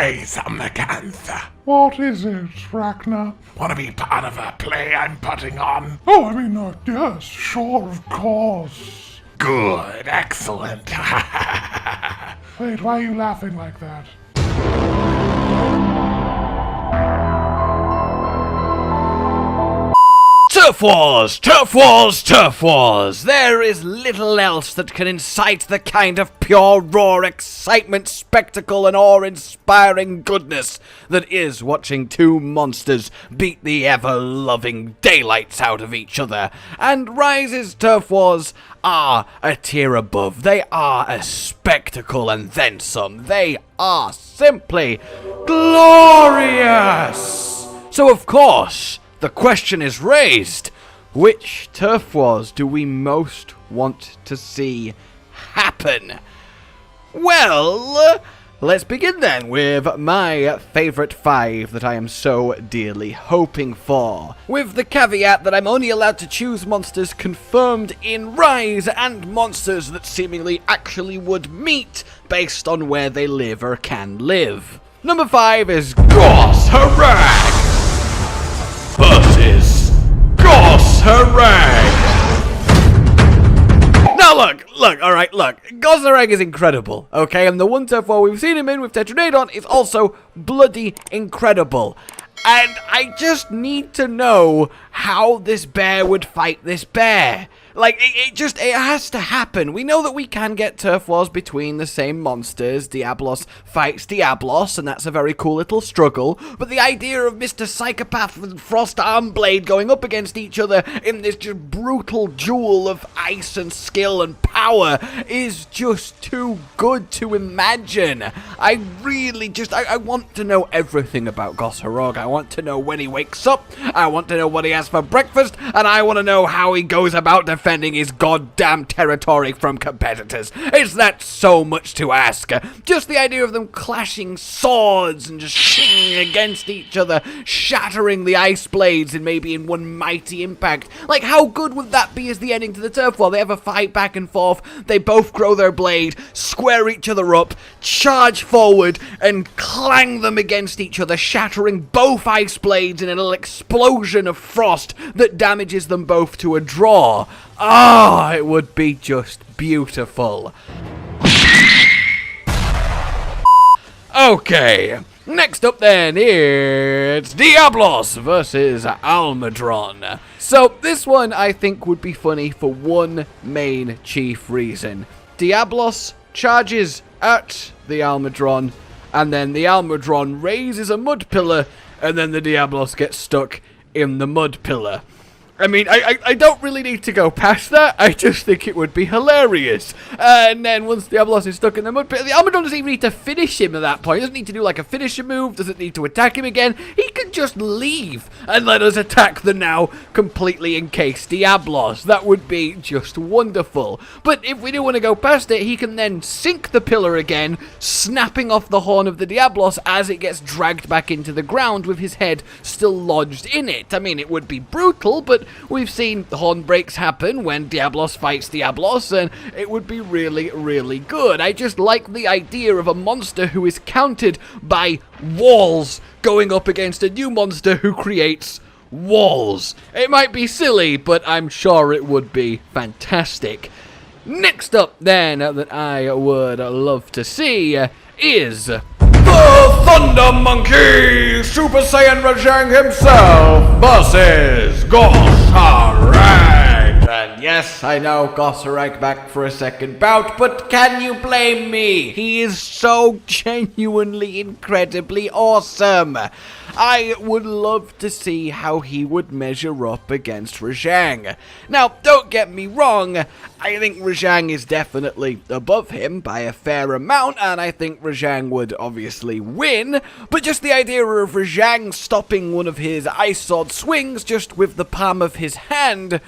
Rise Almudron. What is it, Ragnar? Want to be part of a play I'm putting on? Oh, I mean, yes, sure, of course. Good, excellent. Wait, why are you laughing like that? Turf wars, turf wars, turf wars. There is little else that can incite the kind of pure, raw excitement, spectacle, and awe-inspiring goodness that is watching two monsters beat the ever-loving daylights out of each other. And Rise's turf wars are a tier above. They are a spectacle and then some. They are simply glorious. So of course, the question is raised, which turf wars do we most want to see happen? Well, let's begin then with my favourite 5 that I am so dearly hoping for. With the caveat that I'm only allowed to choose monsters confirmed in Rise and monsters that seemingly actually would meet based on where they live or can live. Number 5 is Goss, Harag versus Gosserag. Now look, alright, look. Gosserag is incredible, okay? And the one turf war we've seen him in with Tetranadon is also bloody incredible. And I just need to know how this bear would fight this bear. Like, it has to happen. We know that we can get turf wars between the same monsters. Diablos fights Diablos, and that's a very cool little struggle. But the idea of Mr. Psychopath and Frost Armblade going up against each other in this just brutal duel of ice and skill and power is just too good to imagine. I really just, I want to know everything about Gosserag. I want to know when he wakes up. I want to know what he has for breakfast. And I want to know how he goes about defending his goddamn territory from competitors. Is that so much to ask? Just the idea of them clashing swords and just shinging against each other, shattering the ice blades and maybe in one mighty impact. Like, how good would that be as the ending to the turf war? They have a fight back and forth, they both grow their blade, square each other up, charge forward, and clang them against each other, shattering both ice blades in a little explosion of frost that damages them both to a draw. Ah, it would be just beautiful. Okay, next up then, it's Diablos versus Almatron. So this one I think would be funny for one main chief reason. Diablos charges at the Almatron, and then the Almatron raises a mud pillar, and then the Diablos get stuck in the mud pillar. I mean, I don't really need to go past that. I just think it would be hilarious. And then once Diablos is stuck in the mud pit, the Almadron doesn't even need to finish him at that point. He doesn't need to do like a finisher move. Doesn't need to attack him again. He can just leave and let us attack the now completely encased Diablos. That would be just wonderful. But if we do want to go past it, he can then sink the pillar again, snapping off the horn of the Diablos as it gets dragged back into the ground with his head still lodged in it. I mean, it would be brutal, but we've seen horn breaks happen when Diablos fights Diablos, and it would be really, really good. I just like the idea of a monster who is countered by walls going up against a new monster who creates walls. It might be silly, but I'm sure it would be fantastic. Next up, then, that I would love to see is the Thunder Monkey, Super Saiyan Rajang himself, versus Gosserag. And yes, I know, Gosserag back for a second bout, but can you blame me? He is so genuinely incredibly awesome. I would love to see how he would measure up against Rajang. Now, don't get me wrong, I think Rajang is definitely above him by a fair amount, and I think Rajang would obviously win, but just the idea of Rajang stopping one of his ice sword swings just with the palm of his hand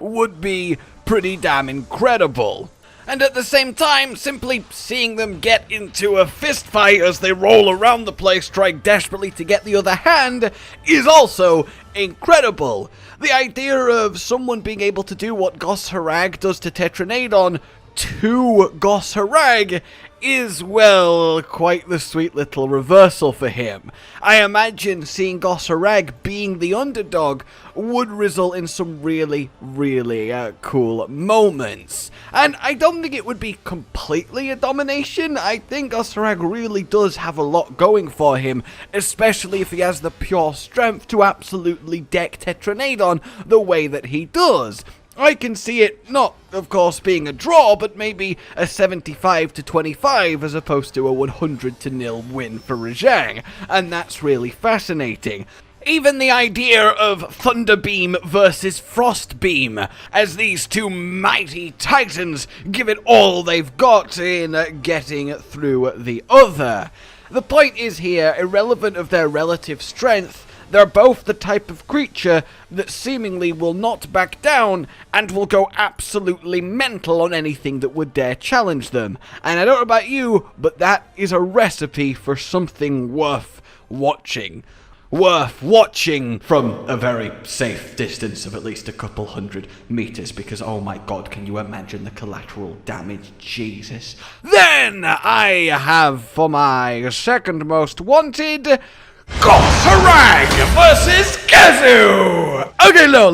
would be pretty damn incredible. And at the same time, simply seeing them get into a fist fight as they roll around the place trying desperately to get the other hand is also incredible. The idea of someone being able to do what Gosserag does to Tetranadon to Gosserag is, well, quite the sweet little reversal for him. I imagine seeing Gosserag being the underdog would result in some really, really cool moments. And I don't think it would be completely a domination. I think Gosserag really does have a lot going for him, especially if he has the pure strength to absolutely deck Tetranadon the way that he does. I can see it not, of course, being a draw, but maybe a 75-25 as opposed to a 100-0 win for Rajang, and that's really fascinating. Even the idea of Thunderbeam versus Frostbeam, as these two mighty titans give it all they've got in getting through the other. The point is here, irrelevant of their relative strength, they're both the type of creature that seemingly will not back down and will go absolutely mental on anything that would dare challenge them. And I don't know about you, but that is a recipe for something worth watching. Worth watching from a very safe distance of at least a couple hundred meters, because oh my god, can you imagine the collateral damage? Jesus. Then I have for my second most wanted, Gosserag versus Kazoo! Okay, no,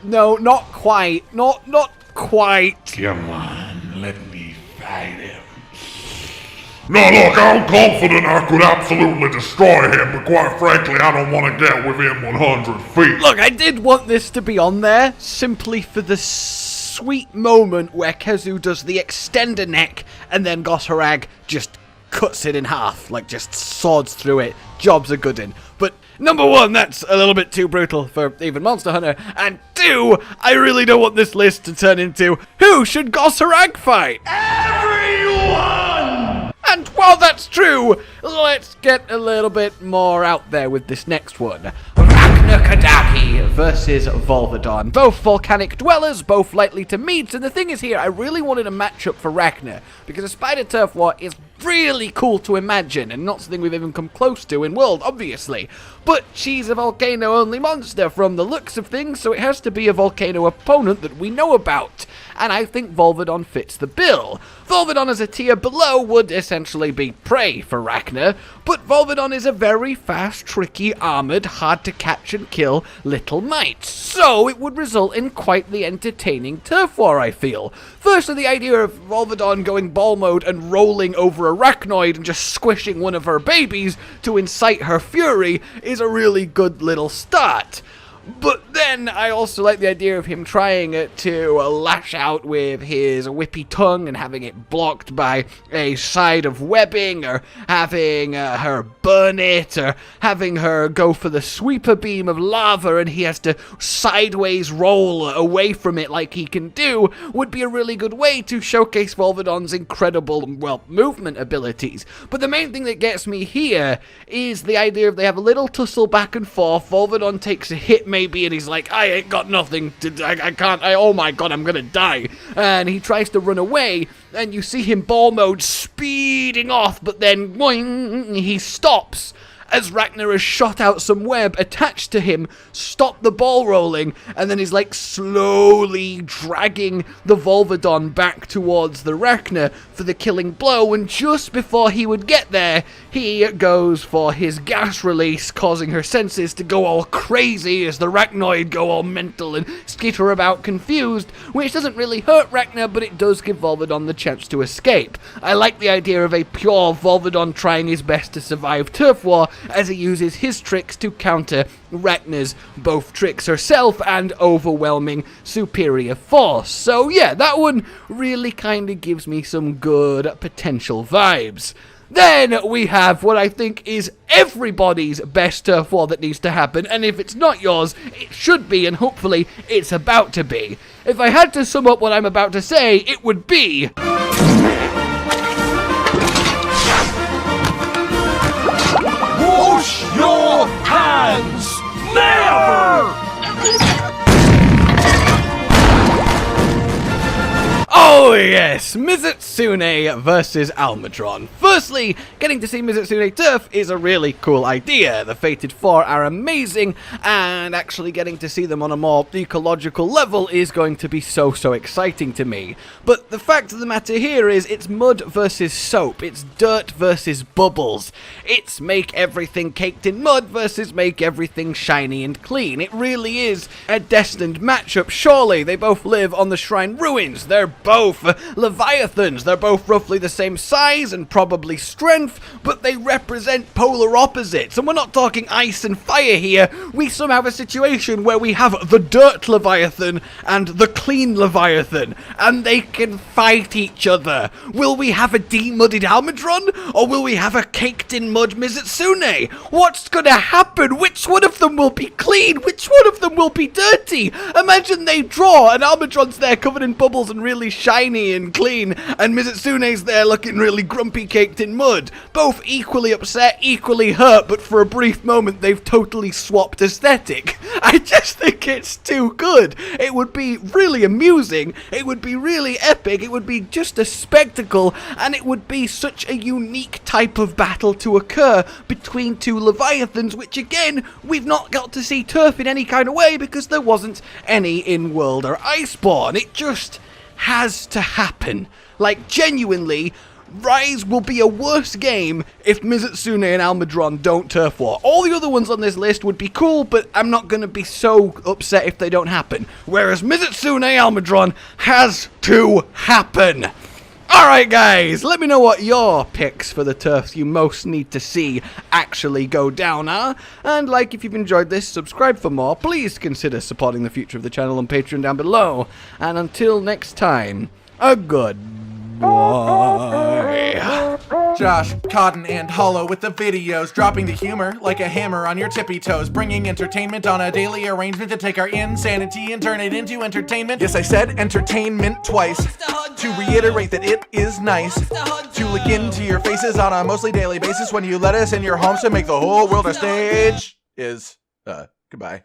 no, not quite, not quite. Come on, let me fight him. No, look, I'm confident I could absolutely destroy him, but quite frankly, I don't want to get within 100 feet. Look, I did want this to be on there, simply for the sweet moment where Kazoo does the extender neck, and then Gosserag just cuts it in half, like just swords through it. Job's a good one. But number one, that's a little bit too brutal for even Monster Hunter. And two, I really don't want this list to turn into, who should Gosserag fight? Everyone! And while that's true, let's get a little bit more out there with this next one. Kadaki versus Volvidon. Both volcanic dwellers, both likely to meet, and the thing is here, I really wanted a matchup for Rachna, because a spider turf war is really cool to imagine, and not something we've even come close to in World, obviously. But she's a volcano-only monster from the looks of things, so it has to be a volcano opponent that we know about. And I think Volvidon fits the bill. Volvidon as a tier below would essentially be prey for Rachna, but Volvidon is a very fast, tricky, armoured, hard to catch and kill little mite. So it would result in quite the entertaining turf war, I feel. Firstly, the idea of Volvidon going ball mode and rolling over a Arachnoid and just squishing one of her babies to incite her fury is a really good little start. But then I also like the idea of him trying to lash out with his whippy tongue and having it blocked by a side of webbing, or having her burn it, or having her go for the sweeper beam of lava and he has to sideways roll away from it like he can do, would be a really good way to showcase Volvidon's incredible, well, movement abilities. But the main thing that gets me here is the idea of they have a little tussle back and forth, Volvidon takes a hit maybe, and he's like, I ain't got nothing to, I can't, oh my god, I'm gonna die. And he tries to run away, and you see him ball mode speeding off, but then boing, he stops as Rachna has shot out some web attached to him, stopped the ball rolling, and then he's like slowly dragging the Volvidon back towards the Rachna for the killing blow, and just before he would get there, he goes for his gas release, causing her senses to go all crazy as the Rachnoid go all mental and skitter about confused, which doesn't really hurt Rachna, but it does give Volvidon the chance to escape. I like the idea of a pure Volvidon trying his best to survive turf war, as he uses his tricks to counter Rachna's both tricks herself and overwhelming superior force. So yeah, that one really kind of gives me some good potential vibes. Then we have what I think is everybody's best turf war that needs to happen, and if it's not yours, it should be, and hopefully it's about to be. If I had to sum up what I'm about to say, it would be... Wash your hands! Never! Oh yeah, yes, Mizutsune versus Almatron. Firstly, getting to see Mizutsune turf is a really cool idea. The Fated Four are amazing, and actually getting to see them on a more ecological level is going to be so exciting to me. But the fact of the matter here is it's mud versus soap, it's dirt versus bubbles, it's make everything caked in mud versus make everything shiny and clean. It really is a destined matchup, surely. They both live on the Shrine Ruins, they're both Leviathans, they're both roughly the same size and probably strength, but they represent polar opposites, and we're not talking ice and fire here. We somehow have a situation where we have the dirt Leviathan and the clean Leviathan, and they can fight each other. Will we have a demudded Almudron, or will we have a caked in mud Mizutsune? What's gonna happen? Which one of them will be clean? Which one of them will be dirty? Imagine they draw and Almudron's there covered in bubbles and really shiny and clean, and Mizutsune's there looking really grumpy caked in mud. Both equally upset, equally hurt, but for a brief moment they've totally swapped aesthetic. I just think it's too good. It would be really amusing, it would be really epic, it would be just a spectacle, and it would be such a unique type of battle to occur between two Leviathans, which again, we've not got to see turf in any kind of way because there wasn't any in World or Iceborne. It just has to happen. Like, genuinely, Rise will be a worse game if Mizutsune and Almudron don't turf war. All the other ones on this list would be cool, but I'm not going to be so upset if they don't happen. Whereas Mizutsune Almudron has to happen. Alright guys, let me know what your picks for the turfs you most need to see actually go down are. And like, if you've enjoyed this, subscribe for more. Please consider supporting the future of the channel on Patreon down below. And until next time, a goodbye. Josh, Cotton, and Hollow with the videos, dropping the humor like a hammer on your tippy toes, bringing entertainment on a daily arrangement to take our insanity and turn it into entertainment. Yes, I said entertainment twice, to reiterate that it is nice to look into your faces on a mostly daily basis when you let us in your homes to make the whole world a stage. Goodbye.